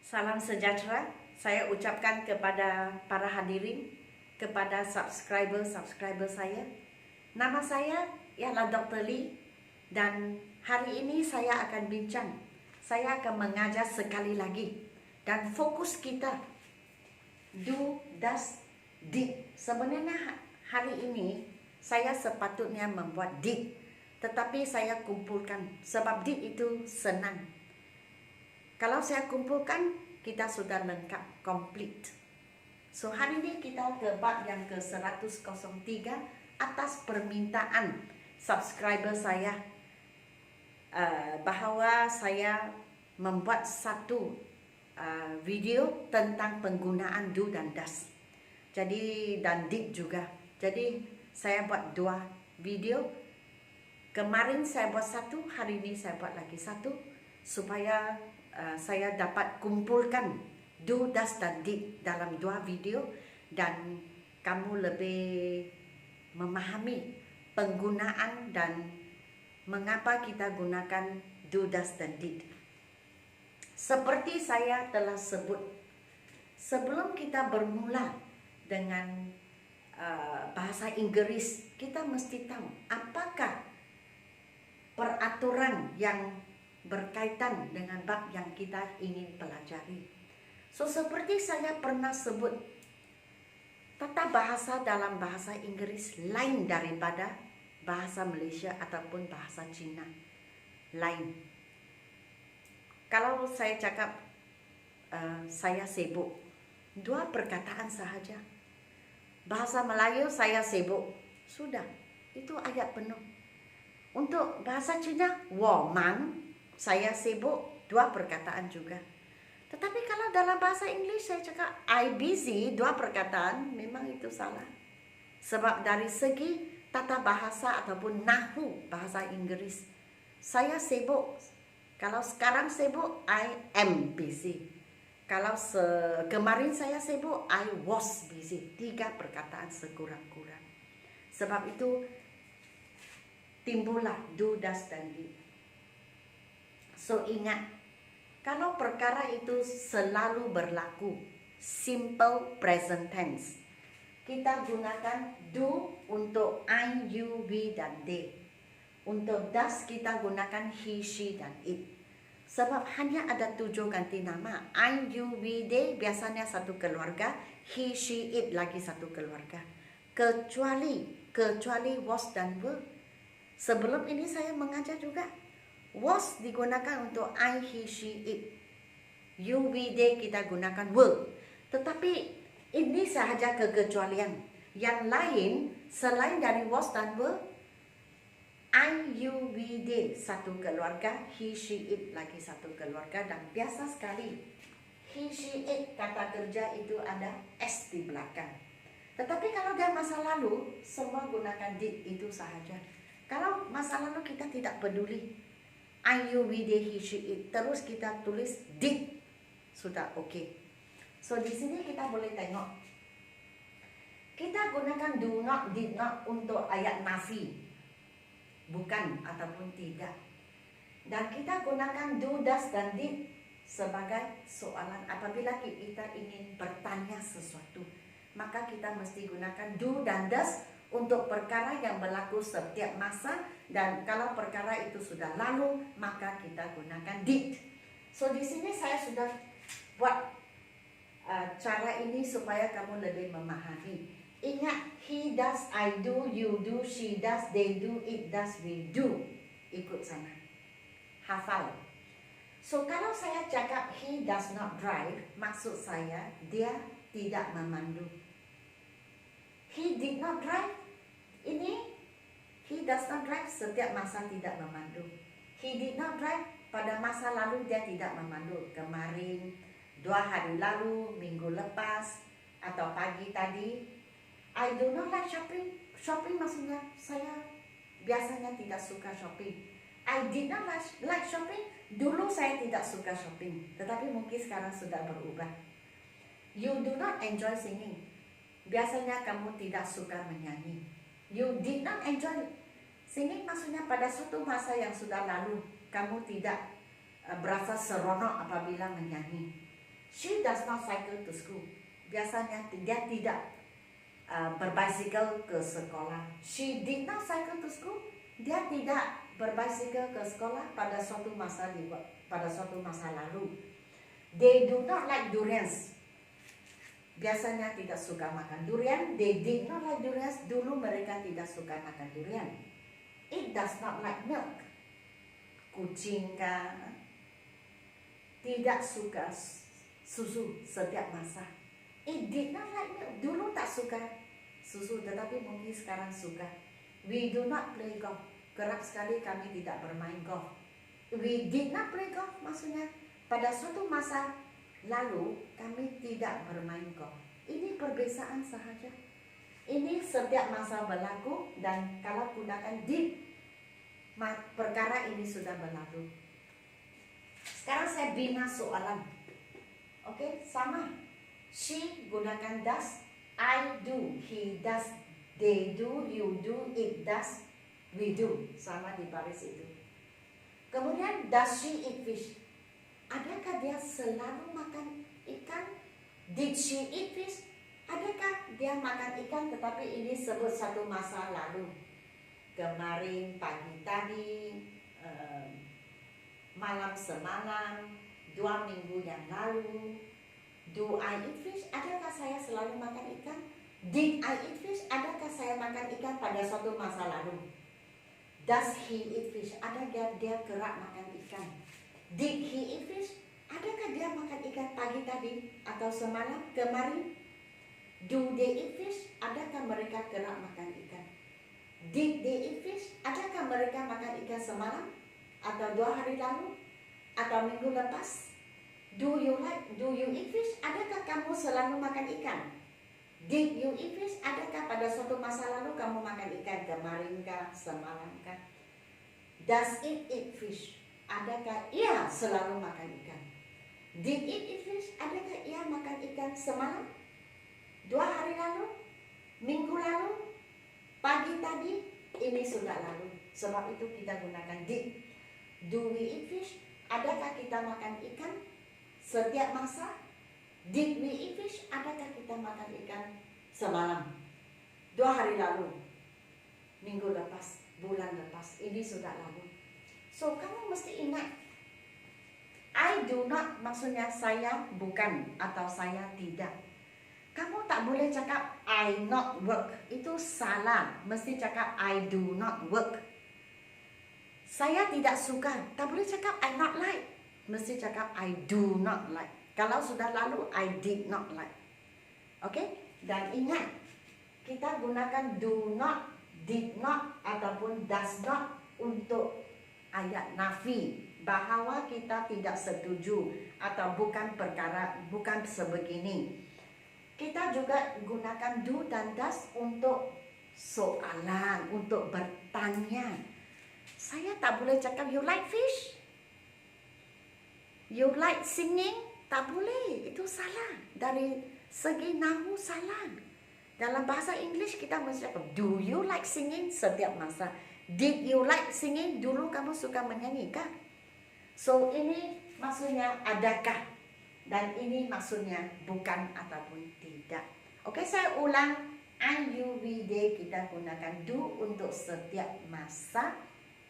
Salam sejahtera saya ucapkan kepada para hadirin, kepada subscriber saya. Nama saya ialah Dr. Lee dan hari ini saya akan bincang. Saya akan mengajar sekali lagi dan fokus kita do, does, did. Sebenarnya hari ini saya sepatutnya membuat did, tetapi saya kumpulkan sebab did itu senang. Kalau saya kumpulkan, kita sudah lengkap, complete. So, hari ini kita ke bab yang ke-103 atas permintaan subscriber saya bahawa saya membuat satu video tentang penggunaan do dan does. Jadi, dan did juga. Jadi, saya buat dua video. Kemarin saya buat satu, hari ini saya buat lagi satu, supaya saya dapat kumpulkan do, does dan did dalam dua video dan kamu lebih memahami penggunaan dan mengapa kita gunakan do, does dan did. Seperti saya telah sebut, sebelum kita bermula dengan bahasa Inggris, kita mesti tahu apakah peraturan yang berkaitan dengan bab yang kita ingin pelajari. So, seperti saya pernah sebut, tata bahasa dalam bahasa Inggris lain daripada bahasa Malaysia ataupun bahasa Cina. Lain. Kalau saya cakap saya sibuk, dua perkataan sahaja. Bahasa Melayu saya sibuk, sudah, itu ayat penuh. Untuk bahasa Cina, 我忙, saya sibuk, dua perkataan juga. Tetapi kalau dalam bahasa Inggris saya cakap I busy, dua perkataan, memang itu salah. Sebab dari segi tata bahasa ataupun nahu bahasa Inggris, saya sibuk. Kalau sekarang sibuk, I am busy. Kalau kemarin saya sibuk, I was busy. Tiga perkataan sekurang-kurang. Sebab itu timbullah do, does dan did. So, ingat, kalau perkara itu selalu berlaku, simple present tense, kita gunakan do untuk I, you, we, dan they. Untuk does kita gunakan he, she, dan it. Sebab hanya ada 7 ganti nama. I, you, we, they biasanya satu keluarga, he, she, it lagi satu keluarga. Kecuali was dan were. Sebelum ini saya mengajar juga, was digunakan untuk I, he, she, it. You, we, they kita gunakan were. Tetapi ini sahaja kekecualian. Yang lain selain dari was dan were, I, you, we, they satu keluarga, he, she, it lagi satu keluarga. Dan biasa sekali he, she, it kata kerja itu ada s di belakang. Tetapi kalau dia masa lalu, semua gunakan did itu sahaja. Kalau masa lalu kita tidak peduli, I, you, we, they, he, she, it, terus kita tulis did, sudah oke. So, di sini kita boleh tengok, kita gunakan do not, did not untuk ayat nafi, bukan ataupun tidak. Dan kita gunakan do, does dan did sebagai soalan. Apabila kita ingin bertanya sesuatu, maka kita mesti gunakan do dan does untuk perkara yang berlaku setiap masa, dan kalau perkara itu sudah lalu, maka kita gunakan did. So, di sini saya sudah buat cara ini supaya kamu lebih memahami. Ingat, he does, I do, you do, she does, they do, it does, we do. Ikut sana. Hafal. So, kalau saya cakap he does not drive, maksud saya dia tidak memandu. He did not drive, ini he does not drive setiap masa tidak memandu. He did not drive pada masa lalu dia tidak memandu. Kemarin, 2 hari lalu, minggu lepas, atau pagi tadi. I do not like shopping. Shopping maksudnya saya biasanya tidak suka shopping. I did not like shopping. Dulu saya tidak suka shopping, tetapi mungkin sekarang sudah berubah. You do not enjoy singing. Biasanya kamu tidak suka menyanyi. You did not enjoy singing maksudnya pada suatu masa yang sudah lalu kamu tidak berasa seronok apabila menyanyi. She does not cycle to school. Biasanya dia tidak berbicycle ke sekolah. She did not cycle to school. Dia tidak berbicycle ke sekolah pada suatu masa lalu. They do not like durians. Biasanya tidak suka makan durian. They did not like durians. Dulu mereka tidak suka makan durian. It does not like milk. Kucing kan tidak suka susu setiap masa. It did not like milk. Dulu tak suka susu, tetapi mungkin sekarang suka. We do not play golf. Kerap sekali kami tidak bermain golf. We did not play golf, maksudnya pada suatu masa lalu kami tidak bermain golf. Ini perbezaan sahaja. Ini setiap masa berlaku, dan kalau gunakan did, perkara ini sudah berlalu. Sekarang saya bina soalan. Oke, sama. She gunakan does, I do, he does, they do, you do, it does, we do. Sama di baris itu. Kemudian does she eat fish? Adakah dia selalu makan ikan? Did she eat fish? Adakah dia makan ikan, tetapi ini sebut satu masa lalu. Kemarin, pagi tadi, malam semalam, 2 minggu yang lalu. Do I eat fish? Adakah saya selalu makan ikan? Did I eat fish? Adakah saya makan ikan pada suatu masa lalu? Does he eat fish? Adakah dia kerap makan ikan? Did he eat fish? Adakah dia makan ikan pagi tadi atau semalam kemarin? Do they eat fish? Adakah mereka kerap makan ikan? Did they eat fish? Adakah mereka makan ikan semalam atau 2 hari lalu atau minggu lepas? Do you eat fish? Adakah kamu selalu makan ikan? Did you eat fish? Adakah pada suatu masa lalu kamu makan ikan, kemarin kah, semalam kah? Does it eat fish? Adakah ia selalu makan ikan? Did it eat fish? Adakah ia makan ikan semalam, 2 hari lalu, minggu lalu, pagi tadi? Ini sudah lalu. Sebab itu kita gunakan did. Do we eat fish? Adakah kita makan ikan setiap masa? Did we eat fish? Adakah kita makan ikan semalam, 2 hari lalu, minggu lepas, bulan lepas? Ini sudah lalu. So kamu mesti ingat, I do not maksudnya saya bukan atau saya tidak. Kamu tak boleh cakap I not work, itu salah. Mesti cakap I do not work. Saya tidak suka, tak boleh cakap I not like, mesti cakap I do not like. Kalau sudah lalu, I did not like. Oke? Dan ingat, kita gunakan do not, did not, ataupun does not untuk ayat nafi, bahwa kita tidak setuju atau bukan perkara, bukan sebegini. Kita juga gunakan do dan does untuk soalan, untuk bertanya. Saya tak boleh cakap you like fish, you like singing. Tak boleh, itu salah. Dari segi nahu salah. Dalam bahasa English kita mesti cakap, do you like singing setiap masa? Did you like singing? Dulu kamu suka menyanyi kah? So ini maksudnya adakah, dan ini maksudnya bukan ataupun tidak. Oke, saya ulang. I, you, we, they kita gunakan do untuk setiap masa.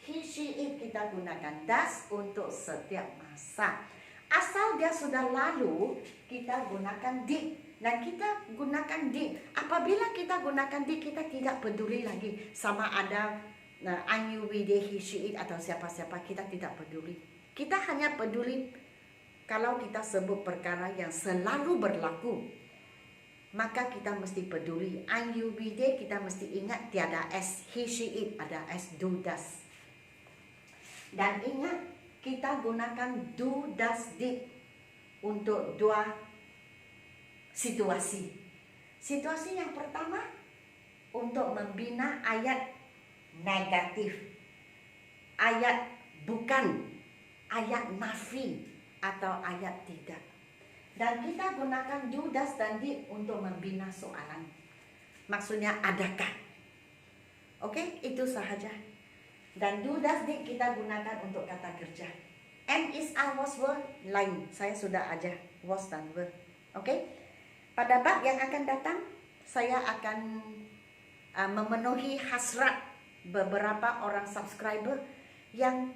He, she, it kita gunakan does untuk setiap masa. Asal dia sudah lalu, kita gunakan did. Dan kita gunakan did. Apabila kita gunakan did, kita tidak peduli lagi sama ada I, you, we, they, he, she, it atau siapa-siapa. Kita tidak peduli. Kita hanya peduli kalau kita sebut perkara yang selalu berlaku. Maka kita mesti peduli. I, you, we, they kita mesti ingat tiada S. He, she, it ada S, do, does. Dan ingat, kita gunakan do, does, did untuk 2 situasi. Situasi yang pertama untuk membina ayat negatif, ayat bukan, ayat nafi atau ayat tidak. Dan kita gunakan do, does, dan did untuk membina soalan. Maksudnya adakah? Oke, itu sahaja. Dan do, does, did kita gunakan untuk kata kerja. Am, is, are, was, were lain. Saya sudah ajar. was dan were. Oke? Pada bab yang akan datang, saya akan memenuhi hasrat beberapa orang subscriber yang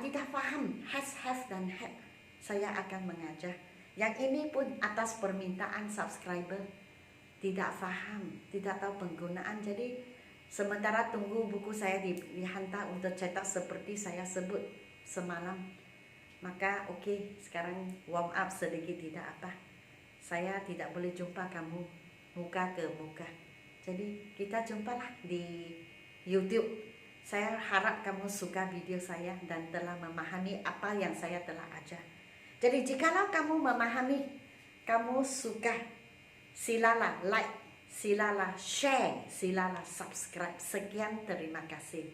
tidak faham has, have dan have. Saya akan mengajar. Yang ini pun atas permintaan subscriber, tidak faham, tidak tahu penggunaan. Jadi sementara tunggu buku saya dihantar untuk cetak seperti saya sebut semalam, maka oke, sekarang warm up sedikit, tidak apa. Saya tidak boleh jumpa kamu muka ke muka. Jadi kita jumpalah di YouTube. Saya harap kamu suka video saya dan telah memahami apa yang saya telah ajar. Jadi jikalau kamu memahami, kamu suka, silalah like, silalah share, silalah subscribe. Sekian, terima kasih.